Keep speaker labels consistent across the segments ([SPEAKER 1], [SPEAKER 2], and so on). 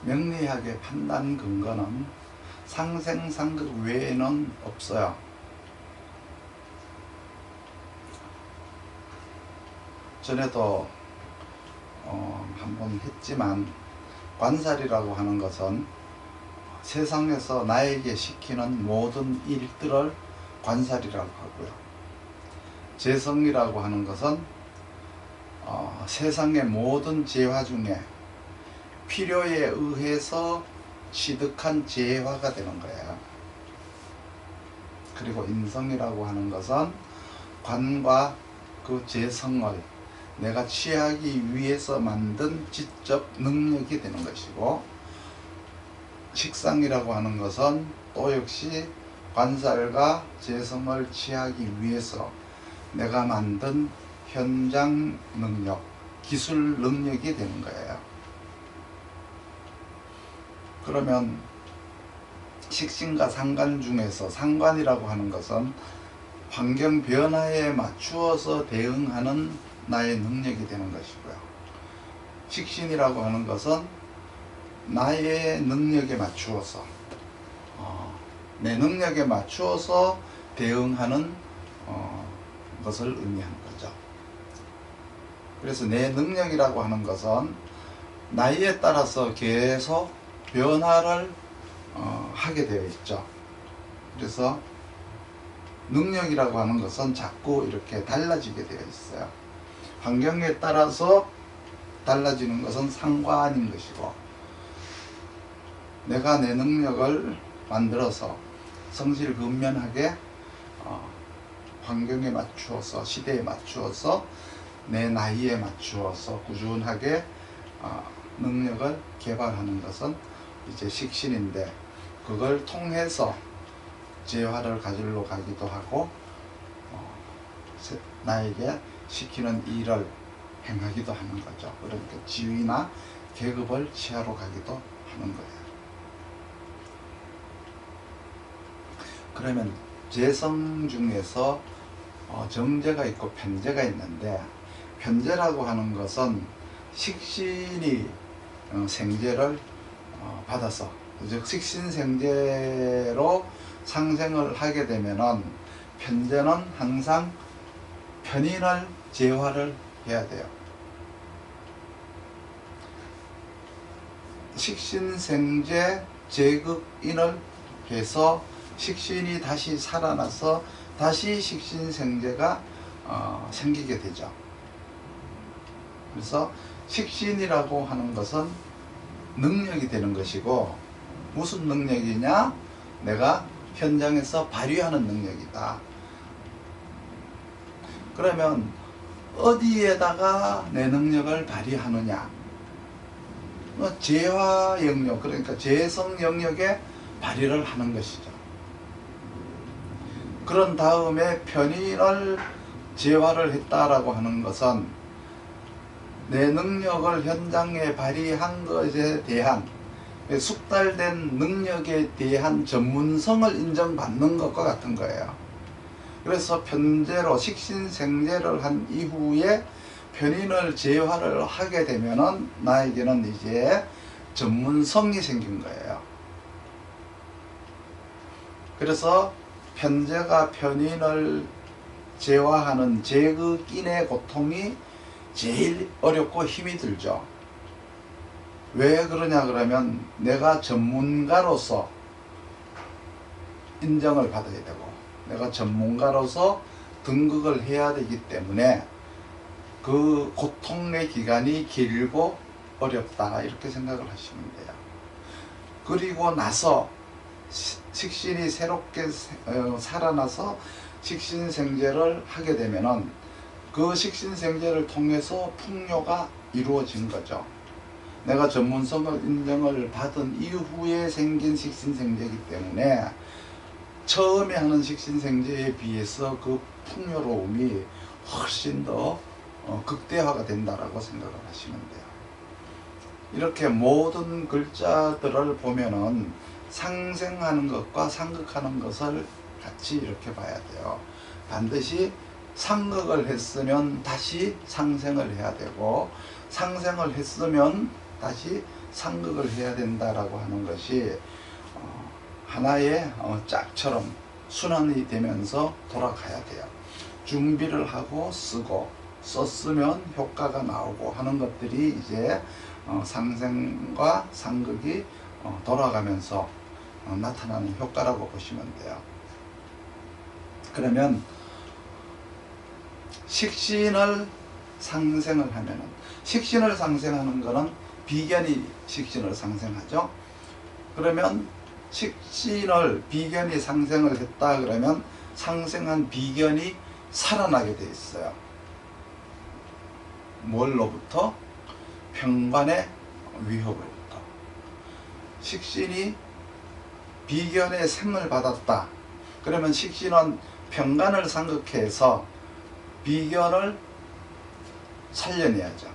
[SPEAKER 1] 명리학의 판단 근거는 상생상극 외에는 없어요. 전에도 한번 했지만 관살이라고 하는 것은 세상에서 나에게 시키는 모든 일들을 관살이라고 하고요. 재성이라고 하는 것은 세상의 모든 재화 중에 필요에 의해서 취득한 재화가 되는 거예요. 그리고 인성이라고 하는 것은 관과 그 재성을 내가 취하기 위해서 만든 지적 능력이 되는 것이고, 식상이라고 하는 것은 또 역시 관살과 재성을 취하기 위해서 내가 만든 현장 능력, 기술 능력이 되는 거예요. 그러면 식신과 상관 중에서 상관이라고 하는 것은 환경 변화에 맞추어서 대응하는 나의 능력이 되는 것이고요. 식신이라고 하는 것은 나의 능력에 맞추어서 내 능력에 맞추어서 대응하는 것을 의미하는 거죠. 그래서 내 능력이라고 하는 것은 나이에 따라서 계속 변화를 하게 되어 있죠. 그래서 능력이라고 하는 것은 자꾸 이렇게 달라지게 되어 있어요. 환경에 따라서 달라지는 것은 상관인 것이고, 내가 내 능력을 만들어서 성실근면하게 환경에 맞추어서, 시대에 맞추어서, 내 나이에 맞추어서 꾸준하게 능력을 개발하는 것은 이제 식신인데, 그걸 통해서 재화를 가지러 가기도 하고 나에게 시키는 일을 행하기도 하는 거죠. 그러니까 지위나 계급을 취하러 가기도 하는 거예요. 그러면 재성 중에서 정제가 있고 편제가 있는데, 편제라고 하는 것은 식신이 생제를 받아서, 즉 식신생제로 상생을 하게 되면은 편제는 항상 편인을 재화를 해야 돼요. 식신생제 제극인을 해서 식신이 다시 살아나서 다시 식신생제가 생기게 되죠. 그래서 식신이라고 하는 것은 능력이 되는 것이고, 무슨 능력이냐? 내가 현장에서 발휘하는 능력이다. 그러면 어디에다가 내 능력을 발휘하느냐? 재화 영역, 그러니까 재성 영역에 발휘를 하는 것이죠. 그런 다음에 편인을 재화를 했다라고 하는 것은 내 능력을 현장에 발휘한 것에 대한 숙달된 능력에 대한 전문성을 인정받는 것과 같은 거예요. 그래서 편제로 식신생제를 한 이후에 편인을 재화를 하게 되면은 나에게는 이제 전문성이 생긴 거예요. 그래서 편제가 편인을 재화하는 제극인의 고통이 제일 어렵고 힘이 들죠. 왜 그러냐 그러면 내가 전문가로서 인정을 받아야 되고, 내가 전문가로서 등극을 해야 되기 때문에 그 고통의 기간이 길고 어렵다, 이렇게 생각을 하시면 돼요. 그리고 나서 식신이 새롭게 살아나서 식신생제를 하게 되면은 그 식신생제를 통해서 풍요가 이루어진 거죠. 내가 전문성을 인정을 받은 이후에 생긴 식신생제이기 때문에 처음에 하는 식신생제에 비해서 그 풍요로움이 훨씬 더 극대화가 된다라고 생각을 하시면 돼요. 이렇게 모든 글자들을 보면은 상생하는 것과 상극하는 것을 같이 이렇게 봐야 돼요. 반드시 상극을 했으면 다시 상생을 해야 되고, 상생을 했으면 다시 상극을 해야 된다라고 하는 것이 하나의 짝처럼 순환이 되면서 돌아가야 돼요. 준비를 하고 쓰고 썼으면 효과가 나오고 하는 것들이 이제 상생과 상극이 돌아가면서 나타나는 효과라고 보시면 돼요. 그러면 식신을 상생을 하면은, 식신을 상생하는 거는 비견이 식신을 상생하죠. 그러면 비견이 상생을 했다 그러면 상생한 비견이 살아나게 돼 있어요. 뭘로부터? 편관의 위협으로부터. 식신이 비견의 생을 받았다. 그러면 식신은 편관을 상극해서 비견을 살려내야죠.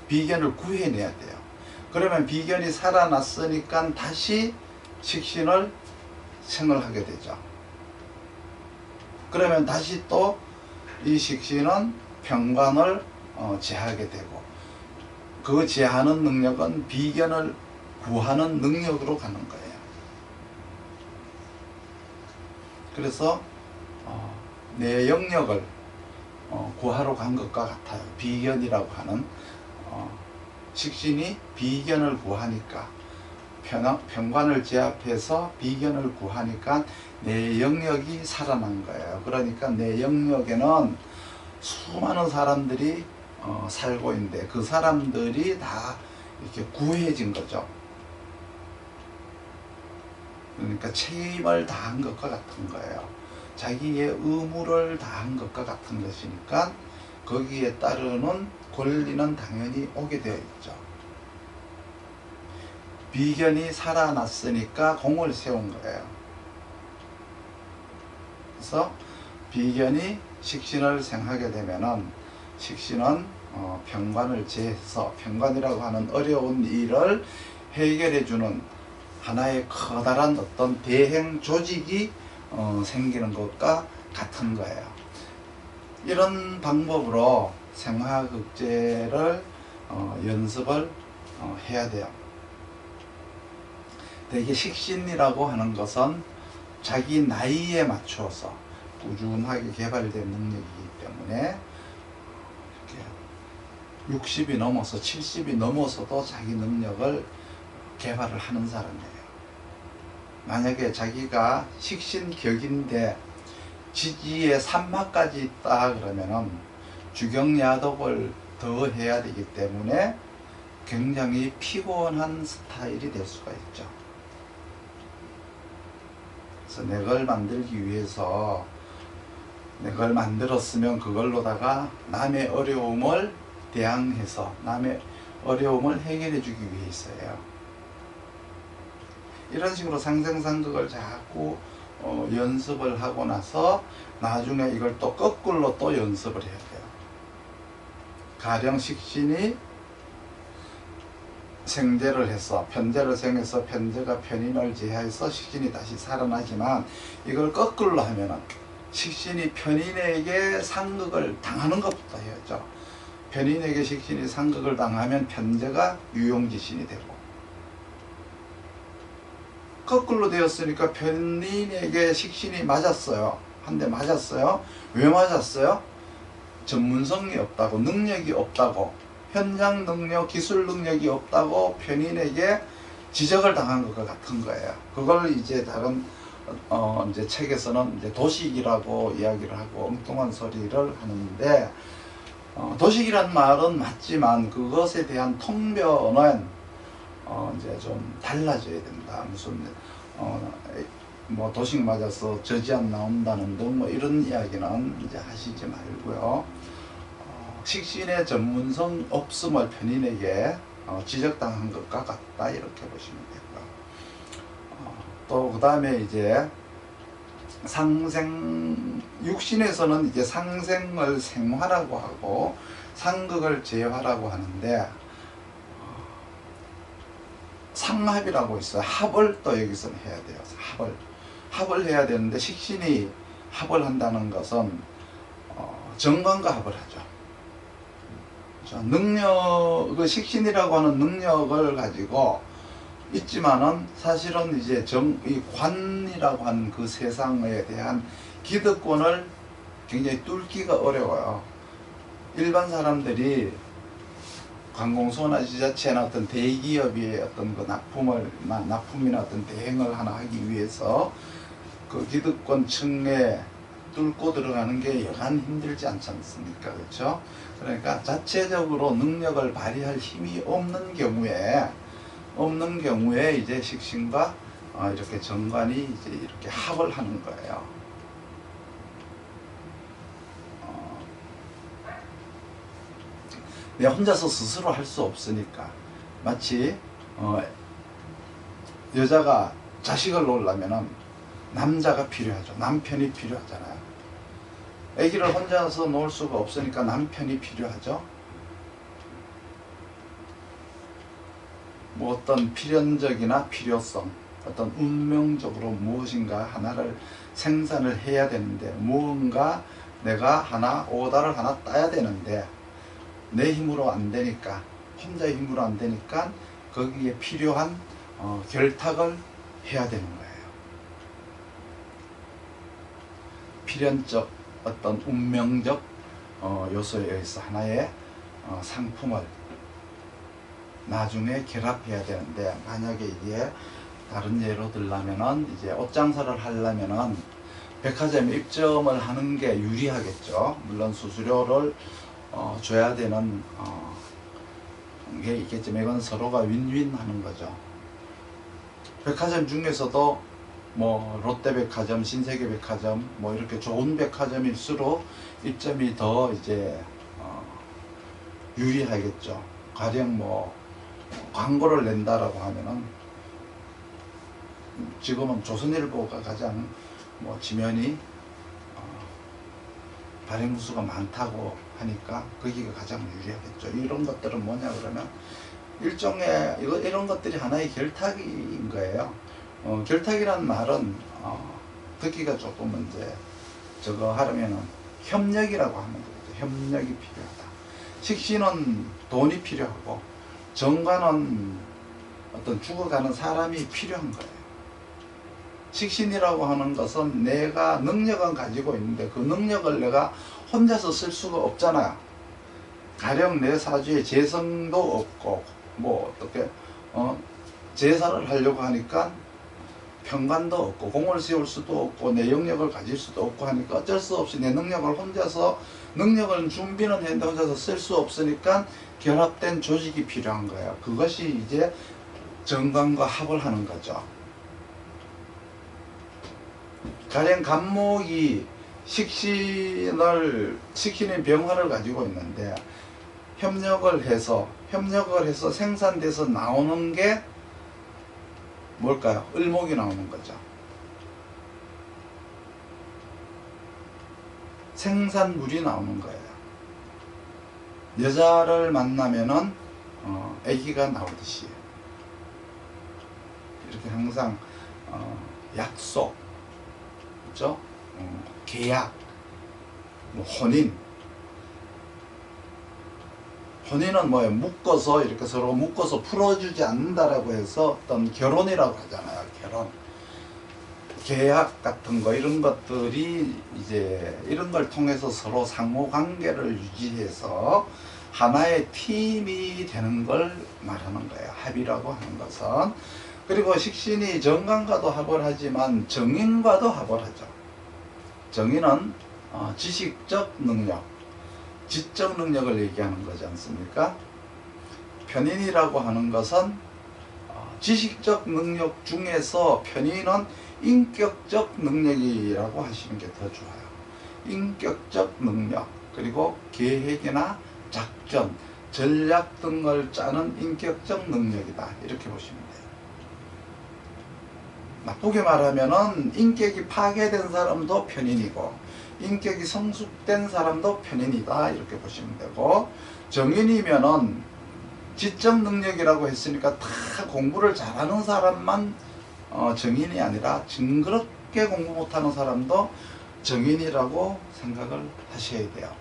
[SPEAKER 1] 비견을 구해내야 돼요. 그러면 비견이 살아났으니까 다시 식신을 생을 하게 되죠. 그러면 다시 또 이 식신은 편관을 제하게 되고, 그 제하는 능력은 비견을 구하는 능력으로 가는 거예요. 그래서 내 영역을 구하러 간 것과 같아요. 비견이라고 하는 식신이 비견을 구하니까, 편관을 제압해서 비견을 구하니까 내 영역이 살아난 거예요. 그러니까 내 영역에는 수많은 사람들이 살고 있는데 그 사람들이 다 이렇게 구해진 거죠. 그러니까 책임을 다한 것과 같은 거예요. 자기의 의무를 다한 것과 같은 것이니까 거기에 따르는 권리는 당연히 오게 되어 있죠. 비견이 살아났으니까 공을 세운 거예요. 그래서 비견이 식신을 생하게 되면은 식신은 편관을 제해서, 편관이라고 하는 어려운 일을 해결해주는 하나의 커다란 어떤 대행 조직이 생기는 것과 같은 거예요. 이런 방법으로 생화극제를 연습을 해야 돼요. 대개 식신이라고 하는 것은 자기 나이에 맞추어서 꾸준하게 개발된 능력이기 때문에 60이 넘어서 70이 넘어서도 자기 능력을 개발을 하는 사람이에요. 만약에 자기가 식신격인데 지지에 산마까지 있다 그러면은 주경야독을 더 해야 되기 때문에 굉장히 피곤한 스타일이 될 수가 있죠. 그래서 내 걸 만들기 위해서 내 걸 만들었으면 그걸로다가 남의 어려움을 대항해서 남의 어려움을 해결해 주기 위해서예요. 이런 식으로 상생상극을 자꾸 연습을 하고 나서 나중에 이걸 또 거꾸로 또 연습을 해야 돼요. 가령 식신이 생제를 해서 편제를 생해서 편제가 편인을 제해서 식신이 다시 살아나지만, 이걸 거꾸로 하면은 식신이 편인에게 상극을 당하는 것부터 해야죠. 편인에게 식신이 상극을 당하면 편제가 유용지신이 되고, 거꾸로 되었으니까 편인에게 식신이 맞았어요. 한 대 맞았어요. 왜 맞았어요? 전문성이 없다고, 능력이 없다고, 현장 능력, 기술 능력이 없다고 편인에게 지적을 당한 것과 같은 거예요. 그걸 이제 다른 이제 책에서는 이제 도식이라고 이야기를 하고 엉뚱한 소리를 하는데, 도식이란 말은 맞지만 그것에 대한 통변은 이제 좀 달라져야 된다. 무슨 뭐 도식 맞아서 저지 안 나온다는 등 뭐 이런 이야기는 이제 하시지 말고요. 식신의 전문성 없음을 편인에게 지적당한 것과 같다, 이렇게 보시면 되고요. 또 그 다음에 이제 육신에서는 이제 상생을 생화라고 하고 상극을 제화라고 하는데, 상합이라고 있어요. 합을 또 여기서는 해야 돼요. 합을 해야 되는데, 식신이 합을 한다는 것은 정관과 합을 하죠. 능력, 그 식신이라고 하는 능력을 가지고 있지만은 사실은 이제 이 관이라고 하는 그 세상에 대한 기득권을 굉장히 뚫기가 어려워요. 일반 사람들이 관공서나 지자체나 어떤 대기업의 어떤 그 납품이나 어떤 대행을 하나 하기 위해서 그 기득권층에 뚫고 들어가는 게 여간 힘들지 않지 않습니까? 그렇죠? 그러니까 자체적으로 능력을 발휘할 힘이 없는 경우에 이제 식신과 이렇게 정관이 이제 이렇게 합을 하는 거예요. 내 혼자서 스스로 할 수 없으니까 마치 여자가 자식을 놓으려면은 남자가 필요하죠. 남편이 필요하잖아요. 아기를 혼자서 놓을 수가 없으니까 남편이 필요하죠. 뭐 어떤 필연적이나 필요성, 어떤 운명적으로 무엇인가 하나를 생산을 해야 되는데, 무언가 내가 오다를 하나 따야 되는데 내 힘으로 안 되니까, 혼자의 힘으로 안 되니까 거기에 필요한 결탁을 해야 되는 거예요. 필연적 어떤 운명적 요소에 의해서 하나의 상품을 나중에 결합해야 되는데, 만약에 이게 다른 예로 들려면은 이제 옷 장사를 하려면은 백화점에 입점을 하는 게 유리하겠죠. 물론 수수료를 줘야 되는 게 있겠지만 이건 서로가 윈윈 하는 거죠. 백화점 중에서도 뭐 롯데백화점, 신세계백화점 뭐 이렇게 좋은 백화점일수록 입점이 더 이제 유리하겠죠. 가령 뭐 광고를 낸다라고 하면은 지금은 조선일보가 가장 뭐 지면이 발행 수가 많다고 하니까 거기가 가장 유리하겠죠. 이런 것들은 뭐냐 그러면 일종의 이런 것들이 하나의 결탁인 거예요. 결탁이라는 말은 듣기가 조금 이제 저거 하려면은 협력이라고 하는 거죠. 협력이 필요하다. 식신은 돈이 필요하고 정관은 어떤 죽어가는 사람이 필요한 거예요. 식신이라고 하는 것은 내가 능력은 가지고 있는데 그 능력을 내가 혼자서 쓸 수가 없잖아요. 가령 내 사주에 재성도 없고 뭐 어떻게 제사를 하려고 하니까 평관도 없고 공을 세울 수도 없고 내 영역을 가질 수도 없고 하니까 어쩔 수 없이 내 능력을 능력을 준비는 했는데 혼자서 쓸 수 없으니까 결합된 조직이 필요한 거예요. 그것이 이제 정관과 합을 하는 거죠. 가령 간목이 식신의 병화를 가지고 있는데 협력을 해서 생산돼서 나오는 게 뭘까요? 을목이 나오는 거죠. 생산물이 나오는 거예요. 여자를 만나면은 아기가 나오듯이 이렇게 항상 약속, 그렇죠? 계약, 뭐 혼인은 뭐예요? 묶어서 이렇게 서로 묶어서 풀어주지 않는다라고 해서 어떤 결혼이라고 하잖아요. 결혼, 계약 같은 거 이런 것들이 이제 이런 걸 통해서 서로 상호 관계를 유지해서 하나의 팀이 되는 걸 말하는 거예요. 합이라고 하는 것은. 그리고 식신이 정관과도 합을 하지만 정인과도 합을 하죠. 정인은 지식적 능력, 지적 능력을 얘기하는 거지 않습니까? 편인이라고 하는 것은 지식적 능력 중에서 편인은 인격적 능력이라고 하시는 게 더 좋아요. 인격적 능력, 그리고 계획이나 작전, 전략 등을 짜는 인격적 능력이다. 이렇게 보시면 돼요. 나쁘게 말하면은 인격이 파괴된 사람도 편인이고 인격이 성숙된 사람도 편인이다. 이렇게 보시면 되고, 정인이면은 지적 능력이라고 했으니까 다 공부를 잘하는 사람만 정인이 아니라 징그럽게 공부 못하는 사람도 정인이라고 생각을 하셔야 돼요.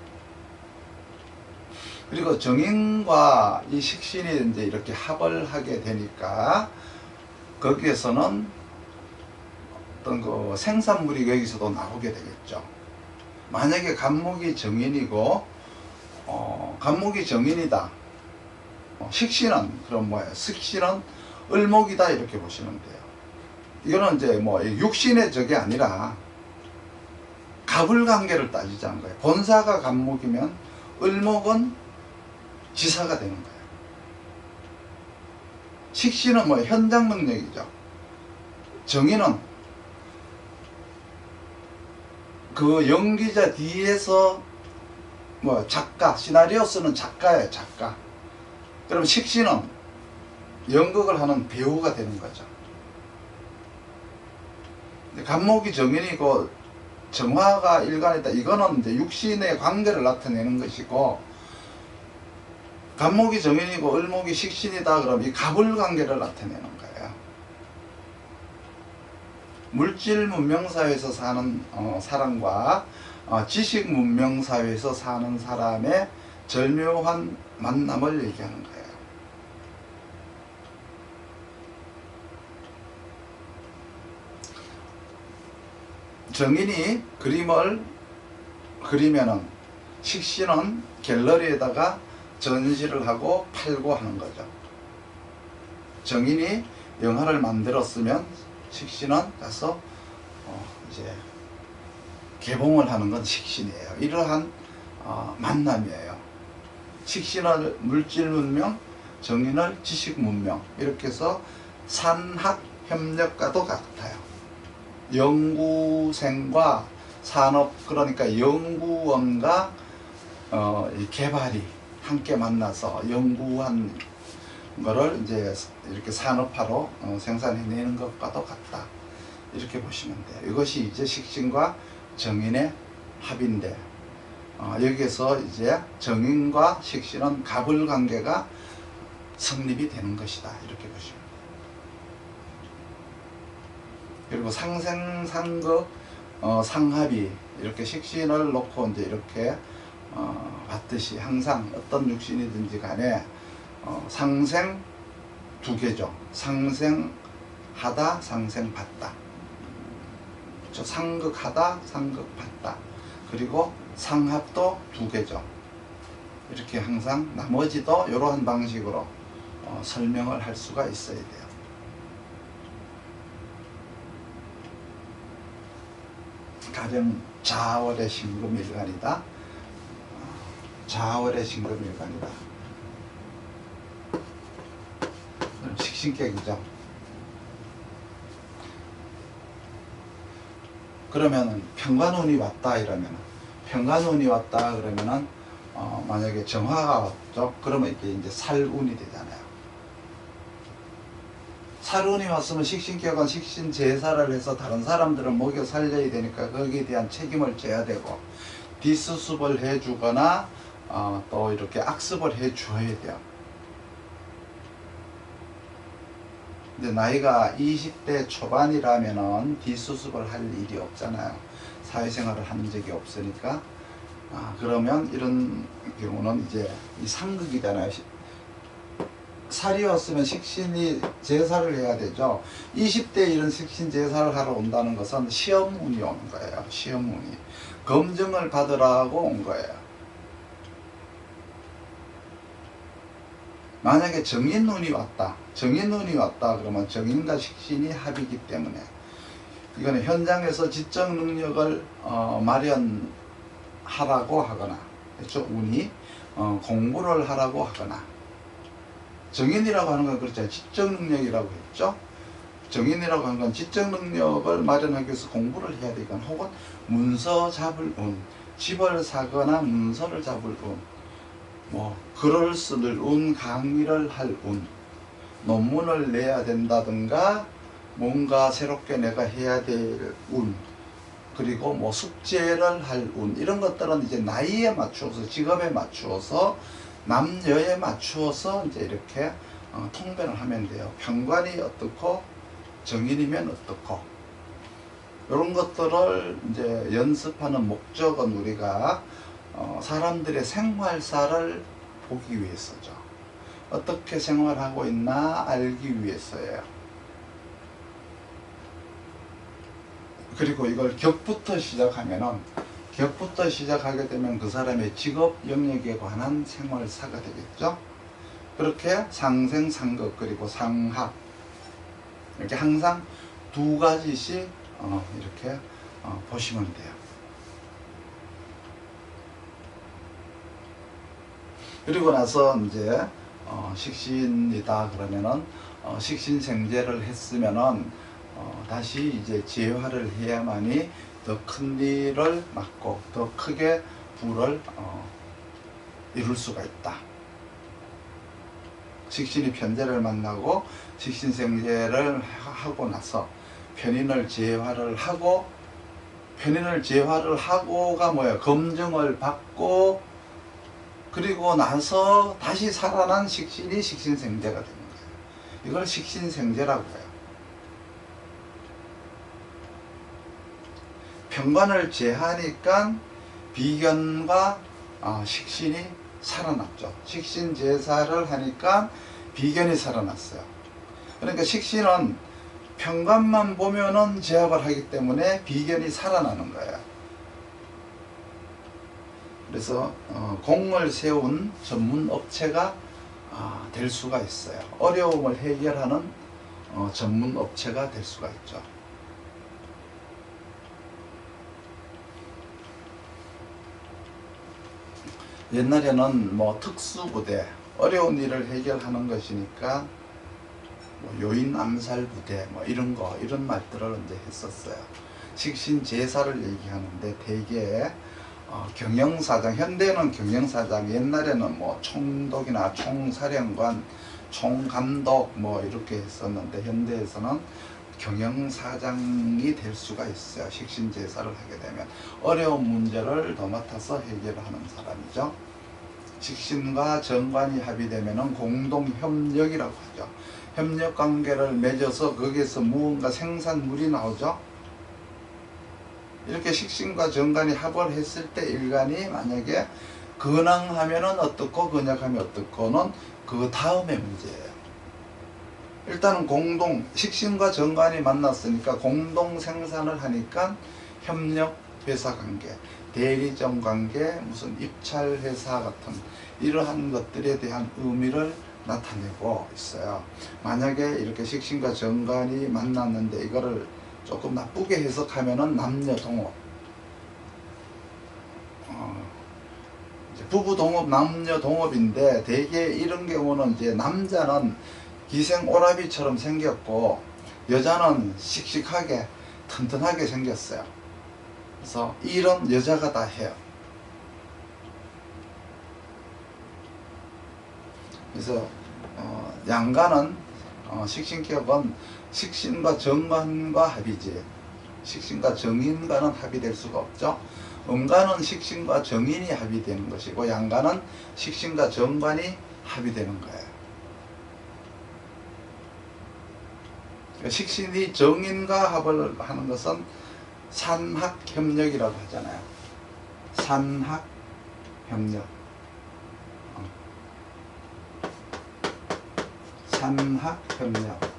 [SPEAKER 1] 그리고 정인과 이 식신이 이제 이렇게 합을 하게 되니까 거기에서는 어떤 그 생산물이 여기서도 나오게 되겠죠. 만약에 간목이 정인이고 간목이 정인이다. 식신은 그럼 뭐예요? 식신은 을목이다 이렇게 보시면 돼요. 이거는 이제 뭐 육신의 적이 아니라 갑을 관계를 따지자는 거예요. 본사가 간목이면 을목은 지사가 되는 거예요. 식신은 뭐 현장 능력이죠. 정인은 그 연기자 뒤에서 뭐 작가, 시나리오 쓰는 작가예요, 작가. 그럼 식신은 연극을 하는 배우가 되는 거죠. 간목이 정인이고 정화가 일간이다. 이거는 이제 육신의 관계를 나타내는 것이고, 간목이 정인이고 을목이 식신이다. 그럼 이 갑을 관계를 나타내는 거예요. 물질 문명사회에서 사는 사람과 지식 문명사회에서 사는 사람의 절묘한 만남을 얘기하는 거예요. 정인이 그림을 그리면은 식신은 갤러리에다가 전시를 하고 팔고 하는 거죠. 정인이 영화를 만들었으면 식신은 가서 이제 개봉을 하는 건 식신이에요. 이러한 만남이에요. 식신을 물질 문명, 정인을 지식 문명, 이렇게 해서 산학 협력과도 같아요. 연구생과 산업, 그러니까 연구원과 이 개발이 함께 만나서 연구한 거를 이제 이렇게 산업화로 생산해내는 것과도 같다. 이렇게 보시면 돼요. 이것이 이제 식신과 정인의 합인데, 여기에서 이제 정인과 식신은 갑을 관계가 성립이 되는 것이다. 이렇게 보시면 돼요. 그리고 상생상극 상합이 이렇게 식신을 놓고 이제 이렇게 봤듯이 항상 어떤 육신이든지 간에 상생 두 개죠. 상생하다, 상생받다. 그렇죠? 상극하다, 상극받다. 그리고 상합도 두 개죠. 이렇게 항상 나머지도 이러한 방식으로 설명을 할 수가 있어야 돼요. 가령 자월의 신금일간이다. 자월의 신금일간이다. 식신격이죠. 그러면은 평관운이 왔다 이러면은, 평관운이 왔다 그러면은 만약에 정화가 왔죠. 그러면 이게 이제 살운이 되잖아요. 살운이 왔으면 식신격은 식신 제사를 해서 다른 사람들을 먹여 살려야 되니까 거기에 대한 책임을 져야 되고, 뒷수습을 해주거나 또 이렇게 악습을 해줘야 돼요. 근데 나이가 20대 초반이라면은 뒷수습을 할 일이 없잖아요. 사회생활을 한 적이 없으니까. 그러면 이런 경우는 이제 이 상극이잖아요. 살이 왔으면 식신이 제사를 해야 되죠. 20대 이런 식신 제사를 하러 온다는 것은 시험운이 오는 거예요. 시험운이. 검증을 받으라고 온 거예요. 만약에 정인운이 왔다. 정인운이 왔다 그러면 정인과 식신이 합이기 때문에 이거는 현장에서 지적 능력을 마련하라고 하거나, 그렇죠? 운이 공부를 하라고 하거나. 정인이라고 하는 건 그렇죠. 지적 능력이라고 했죠. 정인이라고 하는 건 지적 능력을 마련하기 위해서 공부를 해야 되건, 혹은 문서 잡을 운, 집을 사거나 문서를 잡을 운, 뭐 글을 쓸 운, 강의를 할 운, 논문을 내야 된다든가 뭔가 새롭게 내가 해야 될 운, 그리고 뭐 숙제를 할 운, 이런 것들은 이제 나이에 맞추어서, 직업에 맞추어서, 남녀에 맞추어서 이제 이렇게 통변을 하면 돼요. 평관이 어떻고 정인이면 어떻고, 이런 것들을 이제 연습하는 목적은 우리가 사람들의 생활사를 보기 위해서죠. 어떻게 생활하고 있나 알기 위해서예요. 그리고 이걸 격부터 시작하면은, 격부터 시작하게 되면 그 사람의 직업 영역에 관한 생활사가 되겠죠. 그렇게 상생, 상급, 그리고 상학, 이렇게 항상 두 가지씩 이렇게 보시면 돼요. 그리고 나서 이제 식신이다 그러면은 식신생재를 했으면은 다시 이제 재화를 해야만이 더 큰 일을 맡고 더 크게 부를 이룰 수가 있다. 식신이 편재를 만나고 식신생재를 하고 나서 편인을 재화를 하고, 편인을 재화를 하고가 뭐야? 검증을 받고 그리고 나서 다시 살아난 식신이 식신생재가 되는 거예요. 이걸 식신생재라고 해요. 편관을 재하니까 비견과 식신이 살아났죠. 식신제사를 하니까 비견이 살아났어요. 그러니까 식신은 편관만 보면은 제압을 하기 때문에 비견이 살아나는 거예요. 그래서 공을 세운 전문 업체가 될 수가 있어요. 어려움을 해결하는 전문 업체가 될 수가 있죠. 옛날에는 뭐 특수부대, 어려운 일을 해결하는 것이니까 뭐 요인 암살 부대 뭐 이런 말들을 이제 했었어요. 식신 제사를 얘기하는데 대개 경영사장, 현대는 경영사장, 옛날에는 뭐 총독이나 총사령관, 총감독 뭐 이렇게 했었는데 현대에서는 경영사장이 될 수가 있어요. 식신제사를 하게 되면 어려운 문제를 더 맡아서 해결하는 사람이죠. 식신과 정관이 합의되면 공동협력이라고 하죠. 협력관계를 맺어서 거기에서 무언가 생산물이 나오죠. 이렇게 식신과 정관이 합을 했을 때 일간이 만약에 근황하면은 어떻고 근약하면 어떻고는 그 다음의 문제예요. 일단은 식신과 정관이 만났으니까 공동 생산을 하니까 협력 회사 관계, 대리점 관계, 무슨 입찰 회사 같은 이러한 것들에 대한 의미를 나타내고 있어요. 만약에 이렇게 식신과 정관이 만났는데 이거를 조금 나쁘게 해석하면은 남녀 동업, 부부 동업, 남녀 동업인데 대개 이런 경우는 이제 남자는 기생 오라비처럼 생겼고 여자는 씩씩하게 튼튼하게 생겼어요. 그래서 이런 여자가 다 해요. 그래서 양가는 식신격은 식신과 정관과 합이지 식신과 정인과는 합의될 수가 없죠. 음가는 식신과 정인이 합의되는 것이고 양가는 식신과 정관이 합의되는 거예요. 식신이 정인과 합을 하는 것은 산학협력이라고 하잖아요. 산학협력. 산학협력.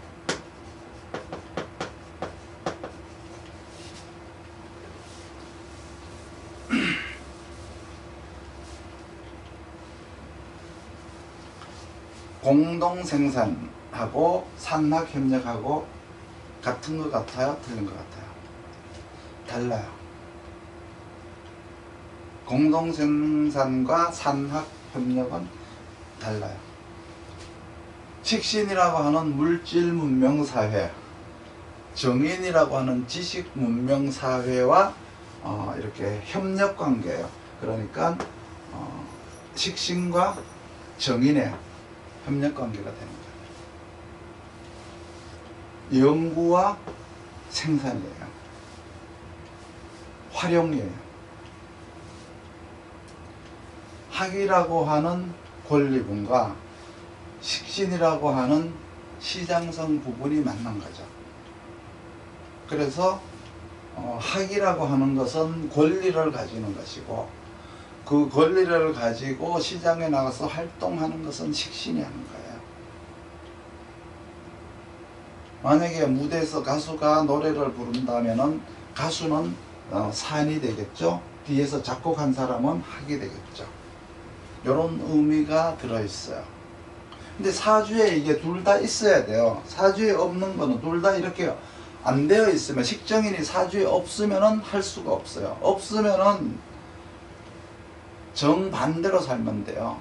[SPEAKER 1] 공동생산하고 산학협력하고 같은 것 같아요? 틀린 것 같아요? 달라요. 공동생산과 산학협력은 달라요. 식신이라고 하는 물질문명사회, 정인이라고 하는 지식문명사회와 이렇게 협력관계예요. 그러니까 식신과 정인의 협력관계가 되는 거예요. 연구와 생산이에요. 활용이에요. 학이라고 하는 권리분과 식신이라고 하는 시장성 부분이 만난 거죠. 그래서 학이라고 하는 것은 권리를 가지는 것이고 그 권리를 가지고 시장에 나가서 활동하는 것은 식신이 하는 거예요. 만약에 무대에서 가수가 노래를 부른다면은 가수는 산이 되겠죠. 뒤에서 작곡한 사람은 학이 되겠죠. 이런 의미가 들어있어요. 근데 사주에 이게 둘 다 있어야 돼요. 사주에 없는 거는 둘 다 이렇게 안 되어 있으면, 식정인이 사주에 없으면은 할 수가 없어요. 없으면은 정반대로 살면 돼요.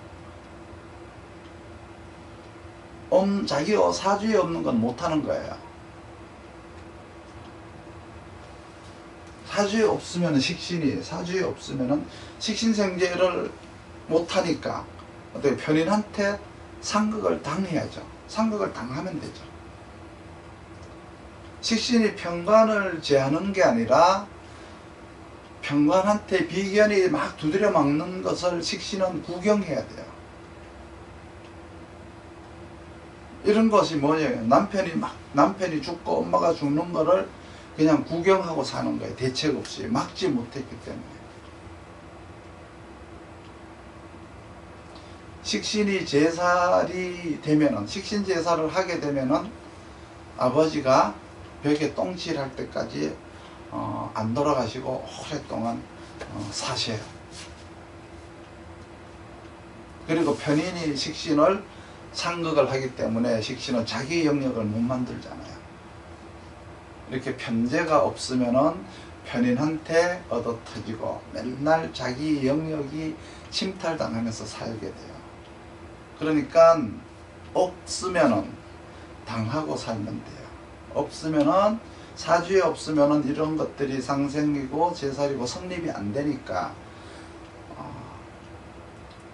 [SPEAKER 1] 자기 사주에 없는 건 못하는 거예요. 사주에 없으면 식신이, 사주에 없으면은 식신생재를 못하니까 어떻게 편인한테 상극을 당해야죠. 상극을 당하면 되죠. 식신이 편관을 제하는 게 아니라 편관한테 비견이 막 두드려 막는 것을 식신은 구경해야 돼요. 이런 것이 뭐예요? 남편이 죽고 엄마가 죽는 거를 그냥 구경하고 사는 거예요. 대책 없이. 막지 못했기 때문에. 식신이 제살이 되면은, 식신 제사를 하게 되면은 아버지가 벽에 똥칠할 때까지 안 돌아가시고 오랫동안 사셔요. 그리고 편인이 식신을 상극을 하기 때문에 식신은 자기 영역을 못 만들잖아요. 이렇게 편재가 없으면은 편인한테 얻어터지고 맨날 자기 영역이 침탈당하면서 살게 돼요. 그러니까 없으면은 당하고 살면 돼요. 없으면은, 사주에 없으면은 이런 것들이 상생이고 제살이고 성립이 안 되니까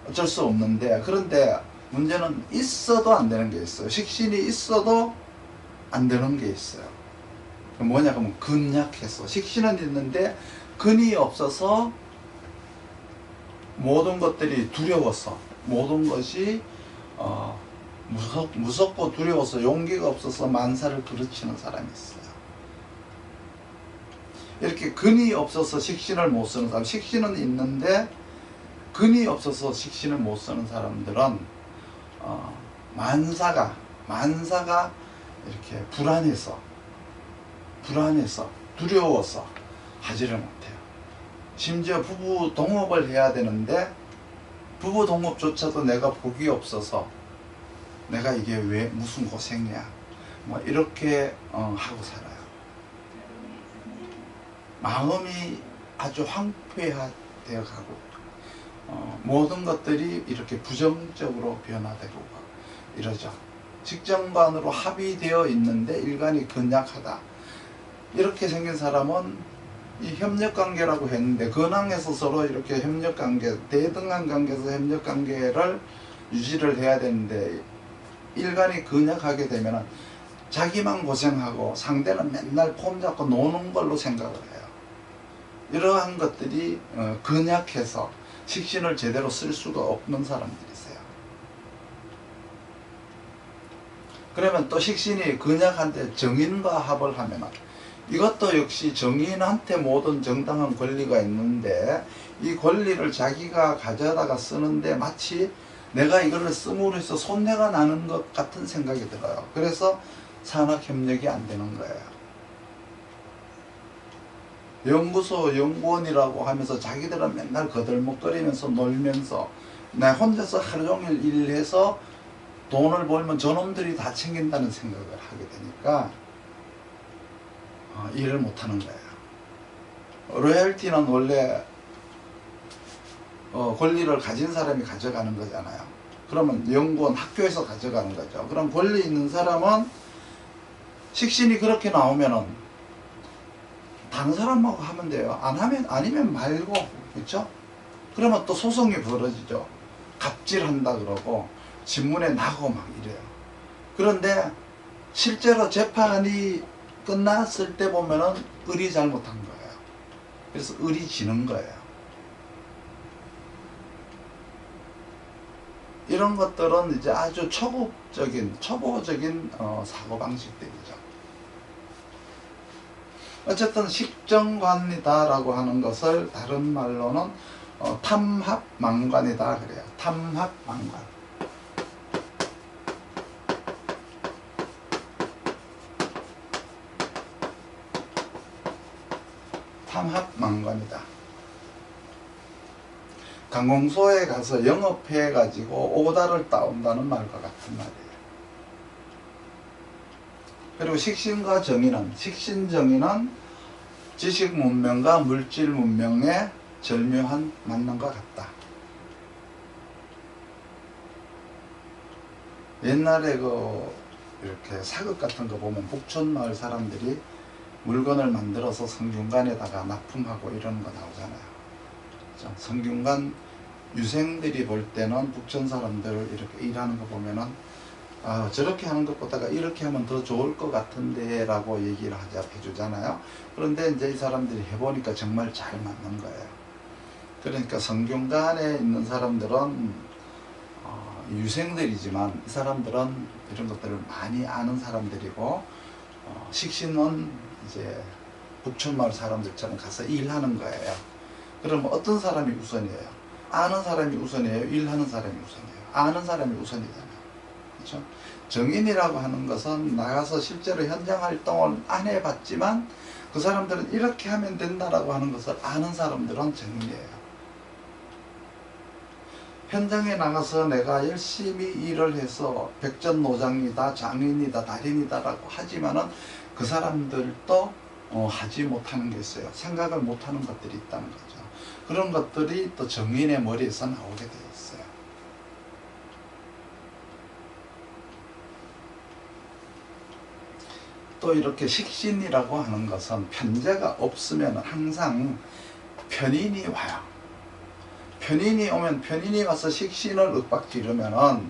[SPEAKER 1] 어쩔 수 없는데, 그런데 문제는 있어도 안 되는 게 있어요. 식신이 있어도 안 되는 게 있어요. 뭐냐 그러면 근약해서, 식신은 있는데 근이 없어서 모든 것들이 두려워서, 모든 것이 무섭고 두려워서 용기가 없어서 만사를 그르치는 사람이 있어요. 이렇게 근이 없어서 식신을 못 쓰는 사람, 식신은 있는데 근이 없어서 식신을 못 쓰는 사람들은 만사가 이렇게 불안해서 두려워서 하지를 못해요. 심지어 부부 동업을 해야 되는데 부부 동업조차도 내가 복이 없어서 내가 이게 왜 무슨 고생이야 뭐 이렇게 하고 살아요. 마음이 아주 황폐화되어 가고 모든 것들이 이렇게 부정적으로 변화되고 이러죠. 직정관으로 합의되어 있는데 일간이 근약하다. 이렇게 생긴 사람은 이 협력관계라고 했는데, 근황에서 서로 이렇게 협력관계, 대등한 관계에서 협력관계를 유지를 해야 되는데 일간이 근약하게 되면 자기만 고생하고 상대는 맨날 폼 잡고 노는 걸로 생각을 해요. 이러한 것들이 근약해서 식신을 제대로 쓸 수가 없는 사람들이세요. 그러면 또 식신이 근약한데 정인과 합을 하면 이것도 역시 정인한테 모든 정당한 권리가 있는데 이 권리를 자기가 가져다가 쓰는데 마치 내가 이거를 씀으로 해서 손해가 나는 것 같은 생각이 들어요. 그래서 산학협력이 안 되는 거예요. 연구소 연구원이라고 하면서 자기들은 맨날 거들먹거리면서 놀면서 나 혼자서 하루 종일 일해서 돈을 벌면 저놈들이 다 챙긴다는 생각을 하게 되니까 일을 못하는 거예요. 로열티는 원래 권리를 가진 사람이 가져가는 거잖아요. 그러면 연구원 학교에서 가져가는 거죠. 그럼 권리 있는 사람은 식신이 그렇게 나오면은 다른 사람하고 하면 돼요. 아니면 말고, 그렇죠? 그러면 또 소송이 벌어지죠. 갑질한다 그러고 신문에 나고 막 이래요. 그런데 실제로 재판이 끝났을 때 보면은 을이 잘못한 거예요. 그래서 을이 지는 거예요. 이런 것들은 이제 아주 초보적인 사고방식들이죠. 어쨌든 식정관이다라고 하는 것을 다른 말로는 탐합망관이다 그래요. 탐합망관. 탐합망관이다. 관공서에 가서 영업해 가지고 오다를 따온다는 말과 같은 말이에요. 그리고 식신과 정의는, 식신정의는 지식 문명과 물질 문명의 절묘한 만남과 같다. 옛날에 이렇게 사극 같은 거 보면 북촌마을 사람들이 물건을 만들어서 성균관에다가 납품하고 이런 거 나오잖아요. 그렇죠? 성균관 유생들이 볼 때는 북촌 사람들 이렇게 일하는 거 보면은 저렇게 하는 것보다가 이렇게 하면 더 좋을 것 같은데 라고 얘기를 해주잖아요. 그런데 이제 이 사람들이 해보니까 정말 잘 맞는 거예요. 그러니까 성균관에 있는 사람들은 유생들이지만 이 사람들은 이런 것들을 많이 아는 사람들이고, 식신은 이제 북촌마을 사람들처럼 가서 일하는 거예요. 그럼 어떤 사람이 우선이에요? 아는 사람이 우선이에요? 일하는 사람이 우선이에요? 아는 사람이 우선이잖아요. 그렇죠? 정인이라고 하는 것은 나가서 실제로 현장 활동을 안 해봤지만 그 사람들은 이렇게 하면 된다라고 하는 것을 아는 사람들은 정인이에요. 현장에 나가서 내가 열심히 일을 해서 백전노장이다, 장인이다, 달인이다 라고 하지만은 그 사람들도 하지 못하는 게 있어요. 생각을 못하는 것들이 있다는 거죠. 그런 것들이 또 정인의 머리에서 나오게 되어 있어요. 또 이렇게 식신이라고 하는 것은 편제가 없으면 항상 편인이 와요. 편인이 오면, 편인이 와서 식신을 윽박지르면은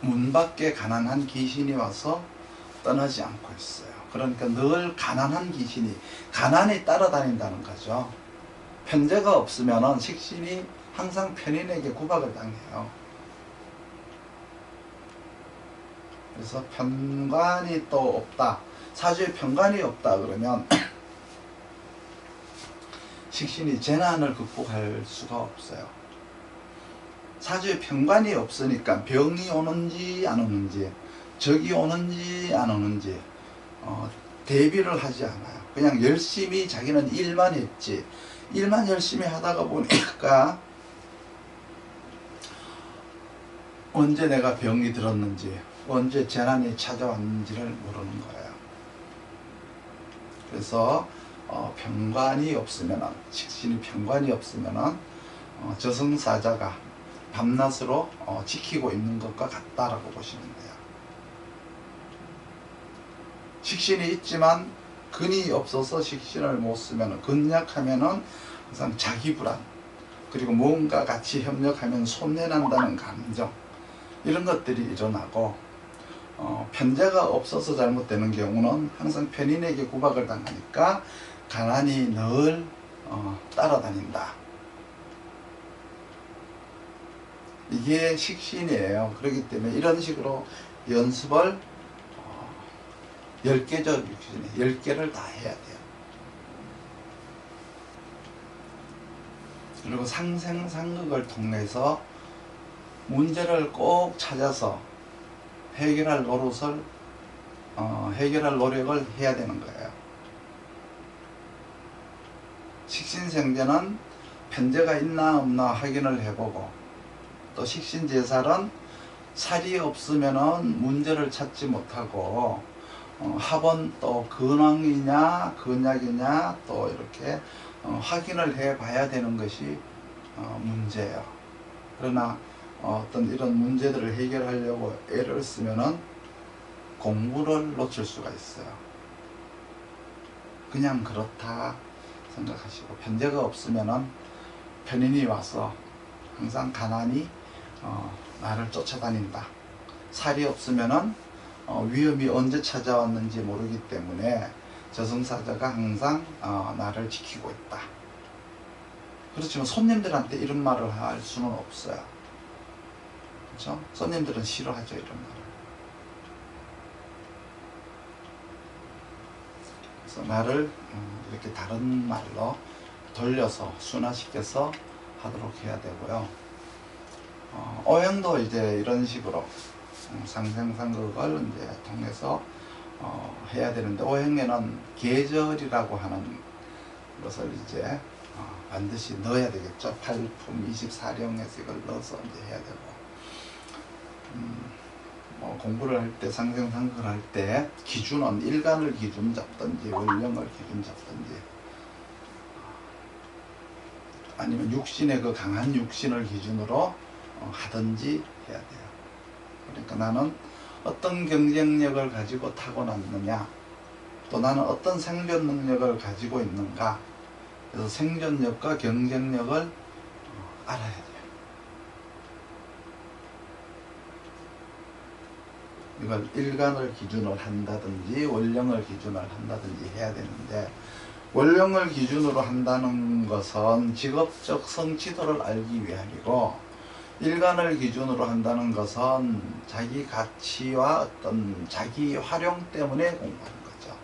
[SPEAKER 1] 문 밖에 가난한 귀신이 와서 떠나지 않고 있어요. 그러니까 늘 가난한 귀신이, 가난이 따라다닌다는 거죠. 편제가 없으면은 식신이 항상 편인에게 구박을 당해요. 그래서 편관이 또 없다, 사주에 편관이 없다 그러면 식신이 재난을 극복할 수가 없어요. 사주에 편관이 없으니까 병이 오는지 안 오는지, 적이 오는지 안 오는지 대비를 하지 않아요. 그냥 열심히 자기는 일만 했지, 일만 열심히 하다가 보니까 언제 내가 병이 들었는지, 언제 재난이 찾아왔는지를 모르는 거예요. 그래서 편관이 없으면은, 식신이 편관이 없으면은 저승사자가 밤낮으로 지키고 있는 것과 같다라고 보시면 돼요. 식신이 있지만 근이 없어서 식신을 못 쓰면, 근약하면은 항상 자기 불안, 그리고 무언가 같이 협력하면 손해난다는 감정, 이런 것들이 일어나고, 편제가 없어서 잘못되는 경우는 항상 편인에게 구박을 당하니까 가난이 늘 따라다닌다. 이게 식신이에요. 그렇기 때문에 이런 식으로 연습을 10개죠. 10개를 다 해야 돼요. 그리고 상생상극을 통해서 문제를 꼭 찾아서 해결할 노릇을 해결할 노력을 해야 되는 거예요. 식신생제는 편제가 있나 없나 확인을 해보고, 또 식신제살은 살이 없으면은 문제를 찾지 못하고, 합은 또 근왕이냐 근약이냐 또 이렇게 확인을 해 봐야 되는 것이 문제예요. 그러나 어떤 이런 문제들을 해결하려고 애를 쓰면은 공부를 놓칠 수가 있어요. 그냥 그렇다 생각하시고, 편제가 없으면은 편인이 와서 항상 가난이 나를 쫓아다닌다. 살이 없으면은 위험이 언제 찾아왔는지 모르기 때문에 저승사자가 항상 나를 지키고 있다. 그렇지만 손님들한테 이런 말을 할 수는 없어요. 그렇죠? 손님들은 싫어하죠, 이런 말을. 그래서 나를 이렇게 다른 말로 돌려서 순화시켜서 하도록 해야 되고요. 오행도 이제 이런 식으로 상생상극을 이제 통해서 해야 되는데, 오행에는 계절이라고 하는 것을 이제 반드시 넣어야 되겠죠. 팔품 24령에서 이걸 넣어서 이제 해야 되고, 공부를 할 때, 상생상극을 할 때 기준은 일간을 기준 잡든지 월령을 기준 잡든지, 아니면 육신의 그 강한 육신을 기준으로 하든지 해야 돼요. 그러니까 나는 어떤 경쟁력을 가지고 타고났느냐, 또 나는 어떤 생존 능력을 가지고 있는가. 그래서 생존력과 경쟁력을 알아야 돼요. 이걸 일간을 기준으로 한다든지 월령을 기준으로 한다든지 해야 되는데, 월령을 기준으로 한다는 것은 직업적 성취도를 알기 위함이고, 일간을 기준으로 한다는 것은 자기 가치와 어떤 자기 활용 때문에 공부하는 거죠.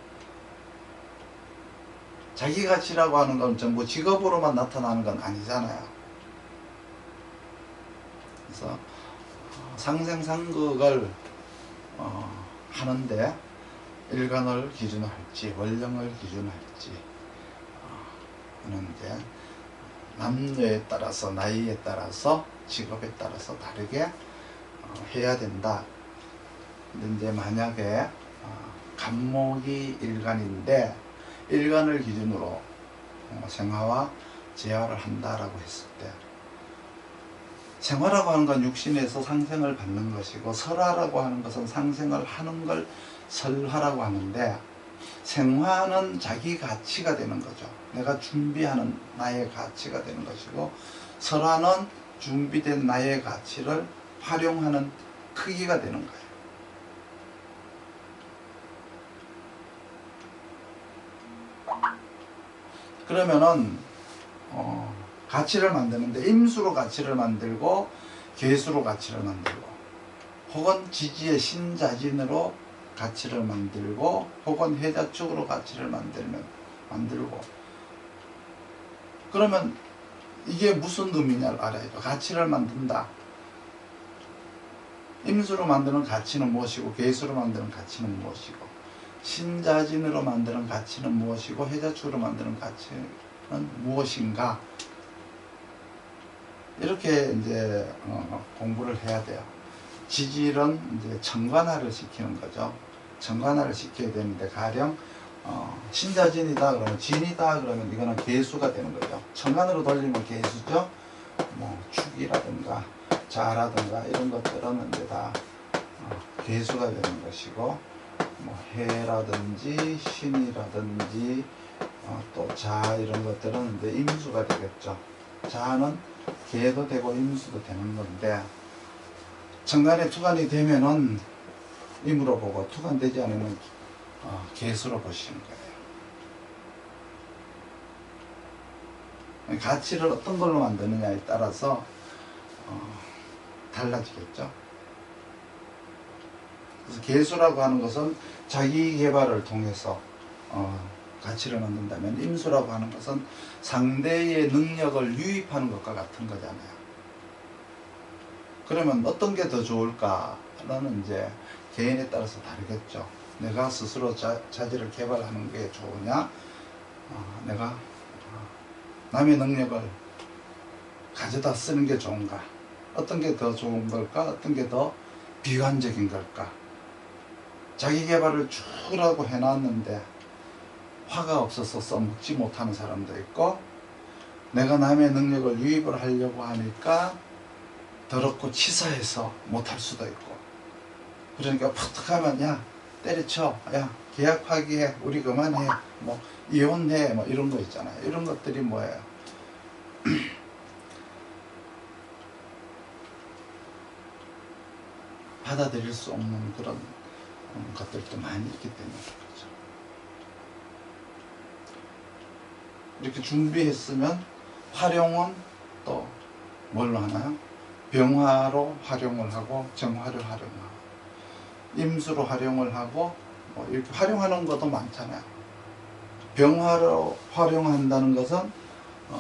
[SPEAKER 1] 자기 가치라고 하는 건 전부 직업으로만 나타나는 건 아니잖아요. 그래서 상생상극을 하는데 일간을 기준으로 할지 월령을 기준으로 할지 하는데, 남녀에 따라서, 나이에 따라서, 직업에 따라서 다르게 해야 된다. 근데 이제 만약에 간목이 일간인데 일간을 기준으로 생화와 재화를 한다라고 했을 때, 생화라고 하는 건 육신에서 상생을 받는 것이고, 설화라고 하는 것은 상생을 하는 걸 설화라고 하는데, 생화는 자기 가치가 되는 거죠. 내가 준비하는 나의 가치가 되는 것이고, 설화는 준비된 나의 가치를 활용하는 크기가 되는 거예요. 그러면은 가치를 만드는데 임수로 가치를 만들고 계수로 가치를 만들고, 혹은 지지의 신자진으로 가치를 만들고, 혹은 해자축으로 가치를 만들고, 그러면 이게 무슨 의미냐를 알아야 돼. 가치를 만든다. 임수로 만드는 가치는 무엇이고, 계수로 만드는 가치는 무엇이고, 신자진으로 만드는 가치는 무엇이고, 해자축으로 만드는 가치는 무엇인가. 이렇게 이제 공부를 해야 돼요. 지질은 이제 정관화를 시키는 거죠. 정관화를 시켜야 되는데, 가령 신자진이다 그러면, 진이다 그러면 이거는 계수가 되는 거죠. 정관으로 돌리면 계수죠. 뭐 축이라든가 자라든가 이런 것들은 이제 다 계수가 되는 것이고, 뭐 해라든지 신이라든지 또 자 이런 것들은 이제 임수가 되겠죠. 자는 계도 되고 임수도 되는 건데, 정관에 투관이 되면은 임으로 보고, 투관되지 않으면 계수로 보시는 거예요. 가치를 어떤 걸로 만드느냐에 따라서 달라지겠죠. 그래서 계수라고 하는 것은 자기 개발을 통해서 가치를 만든다면, 임수라고 하는 것은 상대의 능력을 유입하는 것과 같은 거잖아요. 그러면 어떤 게 더 좋을까는 이제 개인에 따라서 다르겠죠. 내가 스스로 자질을 개발하는 게 좋으냐, 내가 남의 능력을 가져다 쓰는 게 좋은가, 어떤 게 더 좋은 걸까, 어떤 게 더 비관적인 걸까. 자기 개발을 쭉라고 해놨는데 화가 없어서 써먹지 못하는 사람도 있고, 내가 남의 능력을 유입을 하려고 하니까 더럽고 치사해서 못할 수도 있고, 그러니까 팍팍하면 야 때려쳐, 야 계약 파기해, 우리 그만해, 뭐 이혼해, 뭐 이런 거 있잖아요. 이런 것들이 뭐예요? 받아들일 수 없는 그런 것들도 많이 있기 때문에 그렇죠. 이렇게 준비했으면 활용은 또 뭘로 하나요? 병화로 활용을 하고, 정화로 활용하고, 임수로 활용을 하고, 뭐 이렇게 활용하는 것도 많잖아요. 병화로 활용한다는 것은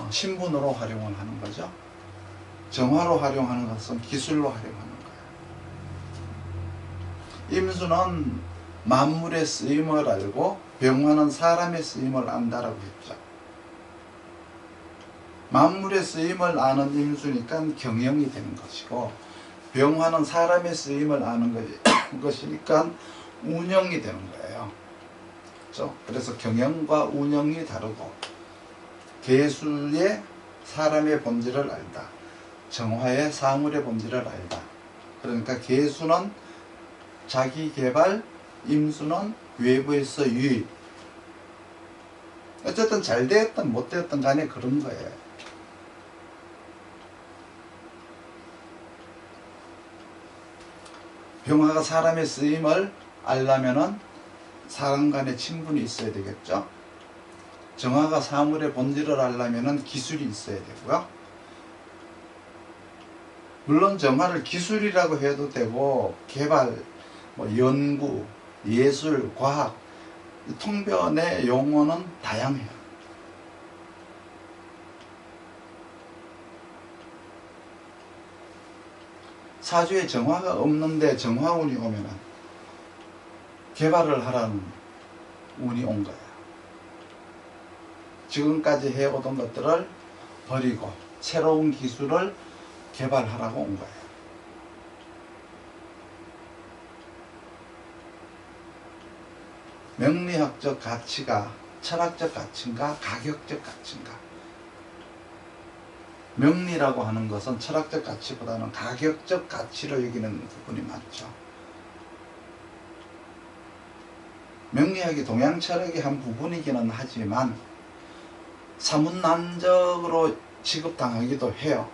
[SPEAKER 1] 신분으로 활용을 하는 거죠. 정화로 활용하는 것은 기술로 활용하는 거예요. 임수는 만물의 쓰임을 알고 병화는 사람의 쓰임을 안다라고 했죠. 만물의 쓰임을 아는 임수니까 경영이 되는 것이고, 병화는 사람의 쓰임을 아는 것이니까 운영이 되는 거예요. 그렇죠? 그래서 경영과 운영이 다르고, 계수의 사람의 본질을 알다, 정화의 사물의 본질을 알다. 그러니까 계수는 자기 개발, 임수는 외부에서 유입. 어쨌든 잘 되었든 못 되었든 간에 그런 거예요. 병화가 사람의 쓰임을 알려면은 사람 간의 친분이 있어야 되겠죠. 정화가 사물의 본질을 알려면은 기술이 있어야 되고요. 물론 정화를 기술이라고 해도 되고, 개발, 연구, 예술, 과학, 통변의 용어는 다양해요. 사주에 정화가 없는데 정화운이 오면은 개발을 하라는 운이 온 거예요. 지금까지 해오던 것들을 버리고 새로운 기술을 개발하라고 온 거예요. 명리학적 가치가 철학적 가치인가 가격적 가치인가? 명리라고 하는 것은 철학적 가치보다는 가격적 가치로 여기는 부분이 많죠. 명리학이 동양 철학의 한 부분이기는 하지만 사문난적으로 취급당하기도 해요.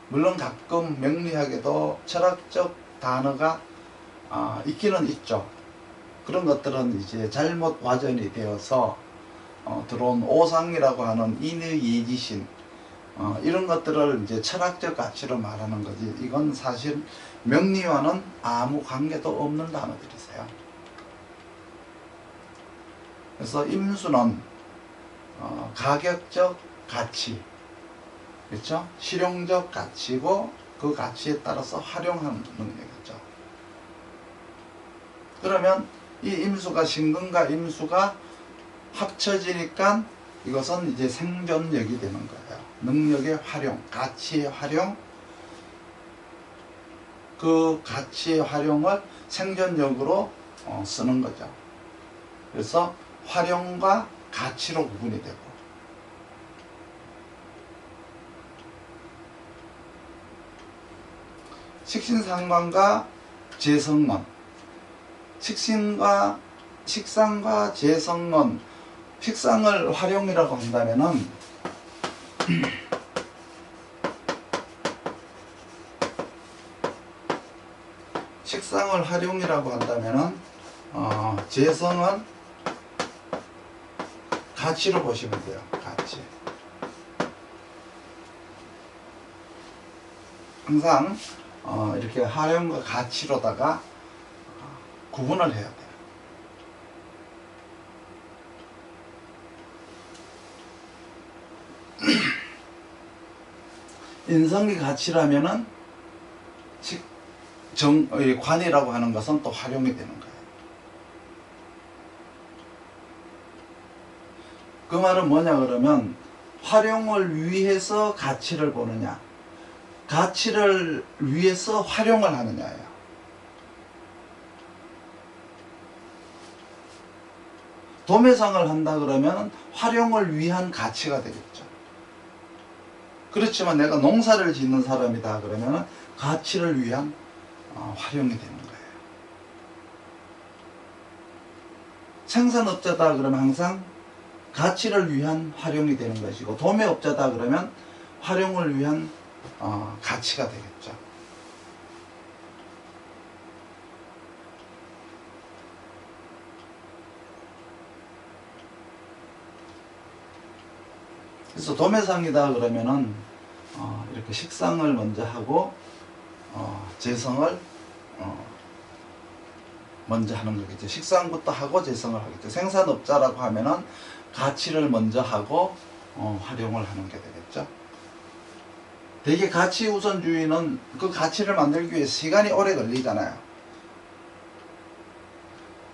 [SPEAKER 1] 물론 가끔 명리학에도 철학적 단어가 있기는 있죠. 그런 것들은 이제 잘못 와전이 되어서 들어온 오상이라고 하는 인의 예지신, 이런 것들을 이제 철학적 가치로 말하는 거지, 이건 사실 명리와는 아무 관계도 없는 단어들이세요. 그래서 임수는 가격적 가치, 그렇죠? 실용적 가치고 그 가치에 따라서 활용하는 능력이죠. 그러면 이 임수가 신금과 임수가 합쳐지니까 이것은 이제 생존력이 되는 거예요. 능력의 활용, 가치의 활용, 그 가치의 활용을 생존력으로 쓰는 거죠. 그래서 활용과 가치로 구분이 되고, 식신상관과 재성론, 식상과 재성론, 식상을 활용이라고 한다면은 식상을 활용이라고 한다면은 재성은 가치로 보시면 돼요. 가치. 항상 이렇게 활용과 가치로다가 구분을 해야 돼요. 인성의 가치라면은 관이라고 하는 것은 또 활용이 되는 거예요. 그 말은 뭐냐 그러면, 활용을 위해서 가치를 보느냐, 가치를 위해서 활용을 하느냐예요. 도매상을 한다 그러면 활용을 위한 가치가 되겠죠. 그렇지만 내가 농사를 짓는 사람이다 그러면 가치를 위한 활용이 되는 거예요. 생산업자다 그러면 항상 가치를 위한 활용이 되는 것이고, 도매업자다 그러면 활용을 위한 가치가 되겠죠. 그래서 도매상이다 그러면은 이렇게 식상을 먼저 하고 재성을 먼저 하는 거겠죠. 식상부터 하고 재성을 하겠죠. 생산업자라고 하면은 가치를 먼저 하고 활용을 하는 게 되겠죠. 되게 가치 우선주의는 그 가치를 만들기 위해 시간이 오래 걸리잖아요.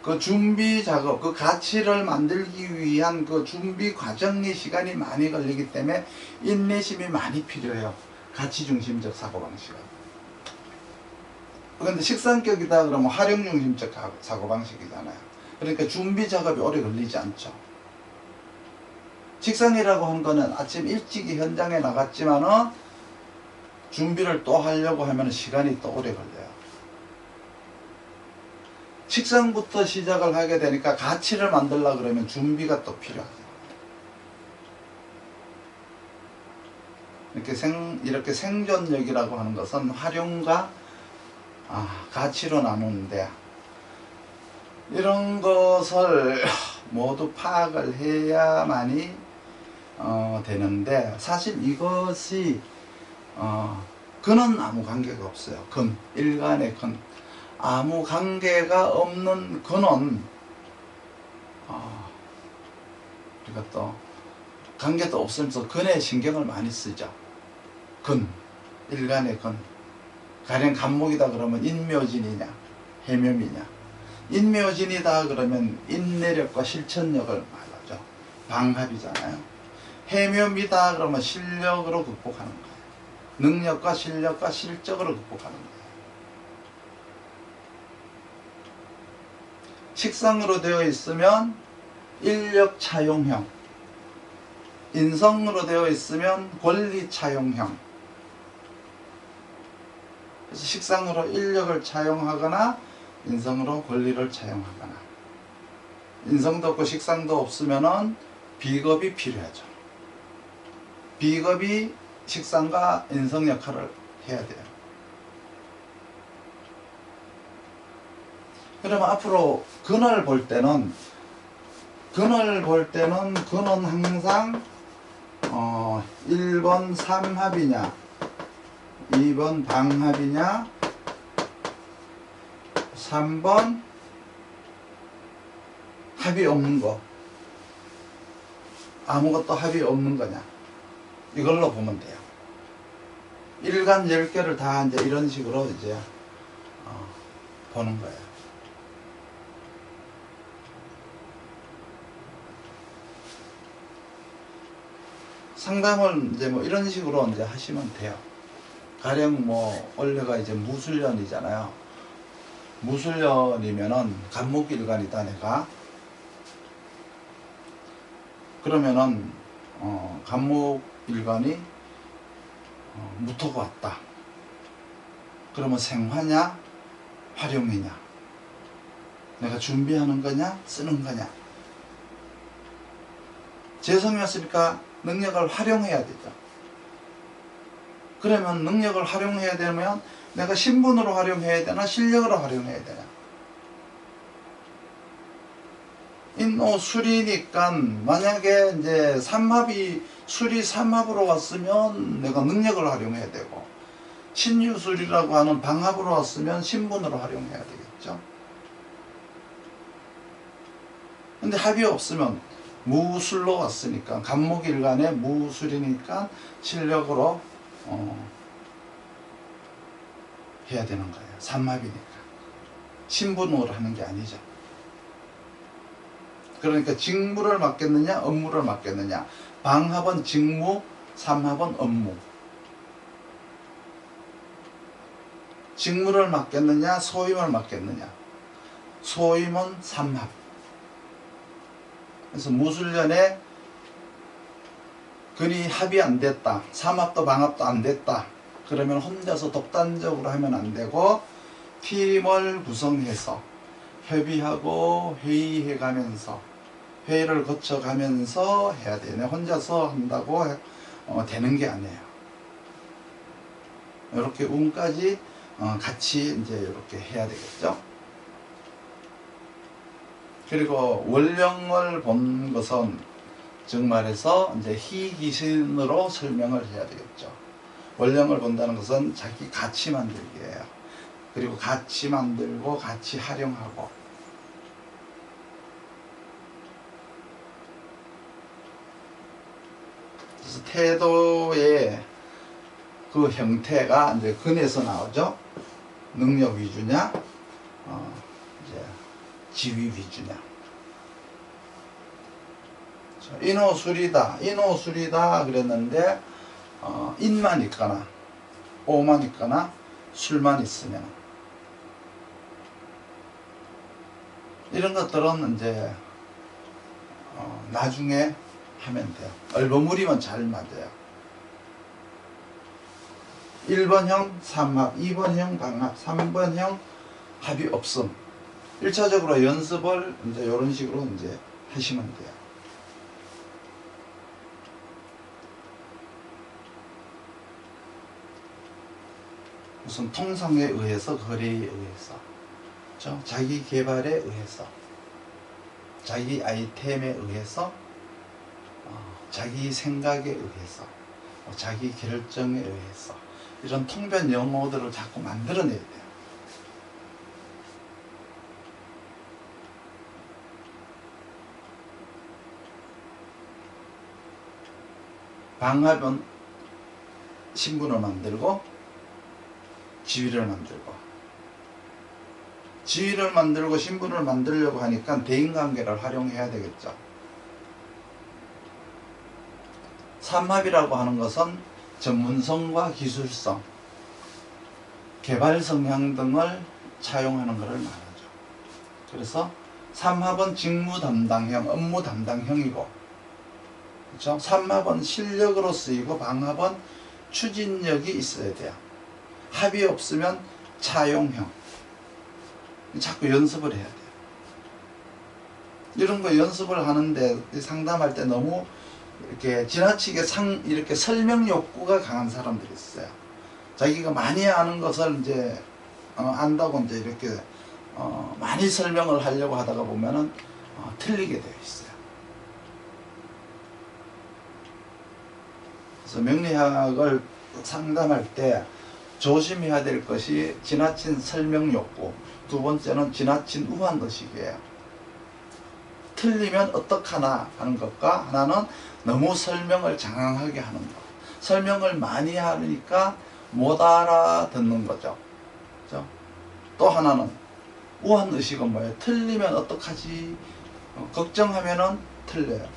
[SPEAKER 1] 그 준비 작업, 그 가치를 만들기 위한 그 준비 과정이 시간이 많이 걸리기 때문에 인내심이 많이 필요해요. 가치 중심적 사고방식은. 그런데 식상격이다 그러면 활용 중심적 사고방식이잖아요. 그러니까 준비 작업이 오래 걸리지 않죠. 식상이라고 하는 거는 아침 일찍이 현장에 나갔지만은 준비를 또 하려고 하면 시간이 또 오래 걸려요. 식상부터 시작을 하게 되니까 가치를 만들려고 그러면 준비가 또 필요하죠. 이렇게 생존력이라고 하는 것은 활용과 가치로 나누는데, 이런 것을 모두 파악을 해야만이 되는데, 사실 이것이 근은 아무 관계가 없어요. 일간의 근. 아무 관계가 없는 근은 우리가 또 관계도 없으면서 근에 신경을 많이 쓰죠. 일간의 근. 가령 간목이다 그러면 인묘진이냐 해묘이냐. 인묘진이다 그러면 인내력과 실천력을 말하죠. 방합이잖아요. 해묘이다 그러면 실력으로 극복하는 거예요. 능력과 실력과 실적으로 극복하는 거예요. 식상으로 되어 있으면 인력 차용형, 인성으로 되어 있으면 권리 차용형. 그래서 식상으로 인력을 차용하거나 인성으로 권리를 차용하거나. 인성도 없고 식상도 없으면은 비겁이 필요하죠. 비겁이 식상과 인성 역할을 해야 돼요. 그러면 앞으로 근을 볼 때는 근은 항상 1번 삼합이냐 2번 방합이냐 3번 합이 없는 거, 아무것도 합이 없는 거냐, 이걸로 보면 돼요. 일간 10개를 다 이제 이런 식으로 이제 보는 거예요. 상담을 이제 뭐 이런 식으로 이제 하시면 돼요. 가령 뭐 원래가 이제 무술년이잖아요. 무술년이면은 간목일간이다 내가. 그러면은 간목일간이 무토가 왔다. 그러면 생화냐 활용이냐, 내가 준비하는 거냐 쓰는 거냐. 재성이었으니까 능력을 활용해야 되죠. 그러면 능력을 활용해야 되면 내가 신분으로 활용해야 되나 실력으로 활용해야 되나. 인오 술이니까 만약에 이제 삼합이 술이 삼합으로 왔으면 내가 능력을 활용해야 되고, 신유술이라고 하는 방합으로 왔으면 신분으로 활용해야 되겠죠. 근데 합이 없으면 무술로 왔으니까 간목일간에 무술이니까 실력으로 해야 되는 거예요. 삼합이니까 신분으로 하는 게 아니죠. 그러니까 직무를 맡겠느냐 업무를 맡겠느냐. 방합은 직무, 삼합은 업무. 직무를 맡겠느냐 소임을 맡겠느냐. 소임은 삼합. 그래서 무술년에 근이 합이 안 됐다, 삼합도 방합도 안 됐다, 그러면 혼자서 독단적으로 하면 안 되고 팀을 구성해서 협의하고 회의해 가면서 회의를 거쳐 가면서 해야 되네. 혼자서 한다고 되는 게 아니에요. 이렇게 운까지 같이 이제 이렇게 해야 되겠죠. 그리고 원령을 본 것은 즉 말해서 이제 희귀신으로 설명을 해야 되겠죠. 원령을 본다는 것은 자기 가치 만들기예요. 그리고 가치 만들고 가치 활용하고. 그래서 태도의 그 형태가 이제 근에서 나오죠. 능력 위주냐, 이제 지위 위주냐. 인호술이다, 인호술이다 그랬는데 인만 있거나 오만 있거나 술만 있으면 이런 것들은 이제 나중에 하면 돼요. 얼버무리면 잘 맞아요. 1번형 삼합, 2번형 방합, 3번형 합이 없음. 1차적으로 연습을 이제 이런 식으로 이제 하시면 돼요. 우선 통상에 의해서, 거래에 의해서, 그렇죠? 자기 개발에 의해서, 자기 아이템에 의해서, 자기 생각에 의해서, 자기 결정에 의해서 이런 통변 용어들을 자꾸 만들어내야 돼요. 방합은 신분을 만들고 지위를 만들고, 지위를 만들고 신분을 만들려고 하니까 대인관계를 활용해야 되겠죠. 삼합이라고 하는 것은 전문성과 기술성, 개발 성향 등을 차용하는 것을 말하죠. 그래서 삼합은 직무 담당형, 업무 담당형이고, 그렇죠? 삼합은 실력으로 쓰이고 방합은 추진력이 있어야 돼요. 합이 없으면 차용형. 자꾸 연습을 해야 돼요. 이런 거 연습을 하는데 상담할 때 너무 이렇게 지나치게 이렇게 설명 욕구가 강한 사람들이 있어요. 자기가 많이 아는 것을 이제 안다고 이제 이렇게 많이 설명을 하려고 하다가 보면은 틀리게 되어 있어요. 그래서 명리학을 상담할 때 조심해야 될 것이 지나친 설명 욕구, 두 번째는 지나친 우환의식이에요. 틀리면 어떡하나 하는 것과, 하나는 너무 설명을 장황하게 하는 것. 설명을 많이 하니까 못 알아듣는 거죠. 그렇죠? 또 하나는 우환의식은 뭐예요? 틀리면 어떡하지? 걱정하면은 틀려요.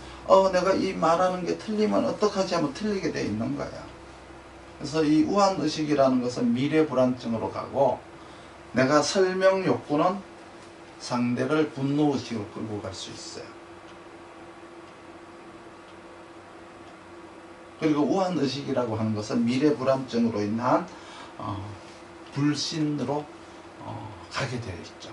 [SPEAKER 1] 내가 이 말하는 게 틀리면 어떡하지 하면 틀리게 돼 있는 거예요. 그래서 이 우환의식이라는 것은 미래 불안증으로 가고, 내가 설명 욕구는 상대를 분노의식으로 끌고 갈 수 있어요. 그리고 우환의식이라고 하는 것은 미래 불안증으로 인한 불신으로 가게 되어 있죠.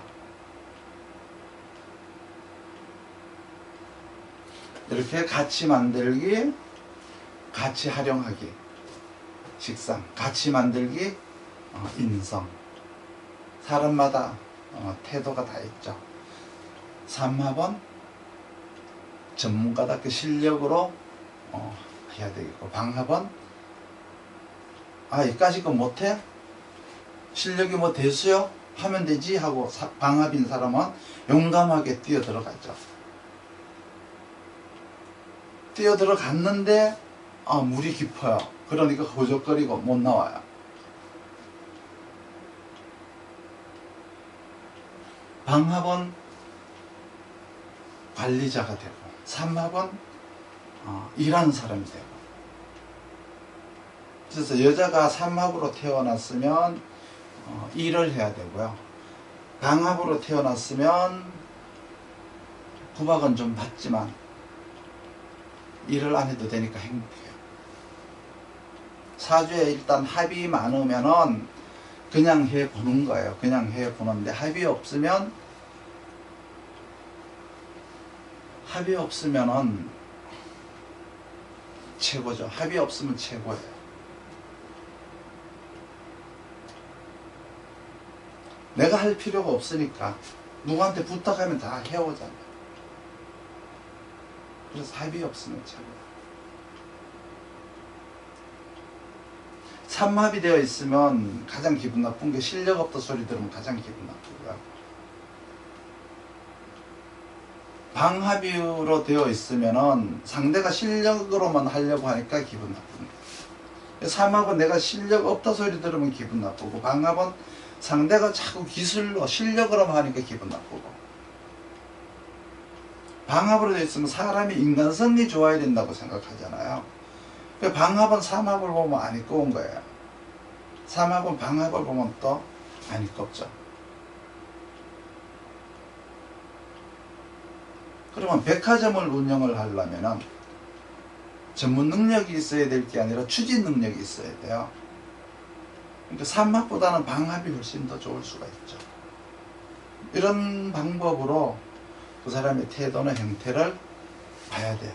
[SPEAKER 1] 이렇게 가치 만들기, 가치 활용하기, 식상, 가치 만들기, 인성. 사람마다 태도가 다 있죠. 삼합은 전문가답게 실력으로 해야 되겠고, 방합은 이까짓 거 못해? 실력이 뭐 대수요? 하면 되지 하고 방합인 사람은 용감하게 뛰어들어가죠. 뛰어들어갔는데 물이 깊어요. 그러니까 허적거리고 못 나와요. 방합은 관리자가 되고, 삼합은 일하는 사람이 되고. 그래서 여자가 삼합으로 태어났으면 일을 해야 되고요. 방합으로 태어났으면 구박은 좀 받지만 일을 안 해도 되니까 행복해요. 사주에 일단 합이 많으면은 그냥 해보는 거예요. 그냥 해보는데 합이 없으면은 최고죠. 합이 없으면 최고예요. 내가 할 필요가 없으니까 누구한테 부탁하면 다 해오잖아요. 그래서 합이 없으면 최고예요. 삼합이 되어 있으면 가장 기분 나쁜 게 실력 없다 소리 들으면 가장 기분 나쁘고요. 방합으로 되어 있으면은 상대가 실력으로만 하려고 하니까 기분 나쁩니다. 삼합은 내가 실력 없다 소리 들으면 기분 나쁘고, 방합은 상대가 자꾸 기술로 실력으로만 하니까 기분 나쁘고. 방합으로 되어 있으면 사람이 인간성이 좋아야 된다고 생각하잖아요. 방합은 삼합을 보면 안 이꺼운 거예요. 삼합은 방합을 보면 또 안 이껍죠. 그러면 백화점을 운영을 하려면은 전문 능력이 있어야 될 게 아니라 추진 능력이 있어야 돼요. 그러니까 삼합보다는 방합이 훨씬 더 좋을 수가 있죠. 이런 방법으로 그 사람의 태도나 형태를 봐야 돼요.